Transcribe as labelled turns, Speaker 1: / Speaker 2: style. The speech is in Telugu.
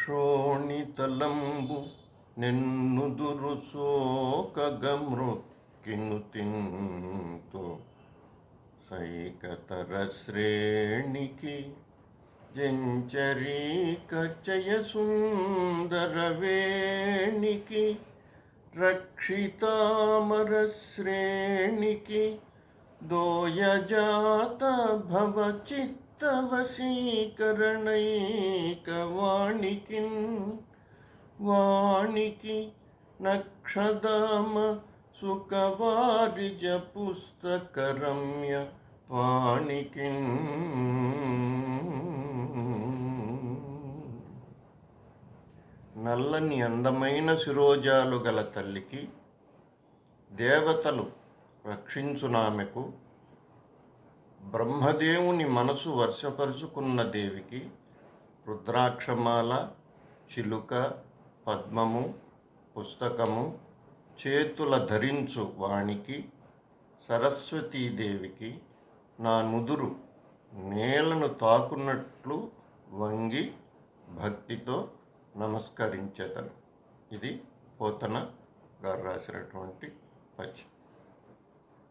Speaker 1: శోణితలంబు నెన్నుదురు సోకగమృక్కిను తింతు సైకతర శ్రేణికి జంచరీక జయసుందర వేణికి రక్షితామర శ్రేణికి దోయజాత భవ చిత్తవశీకరణైకవాణికి వాణికి నక్షదామ సుఖవారిజ పుస్తకరమ్య పాణికి నల్లని అందమైన శిరోజాలు గల తల్లికి దేవతలు రక్షించునామెకు బ్రహ్మదేవుని మనసు వర్షపరుచుకున్న దేవికి రుద్రాక్షమాల చిలుక పద్మము పుస్తకము చేతుల ధరించు వాణికి సరస్వతీదేవికి నా నుదురు నేలను తాకున్నట్లు వంగి భక్తితో నమస్కరించేదను. ఇది పోతన గారు రాసినటువంటి పద్యం.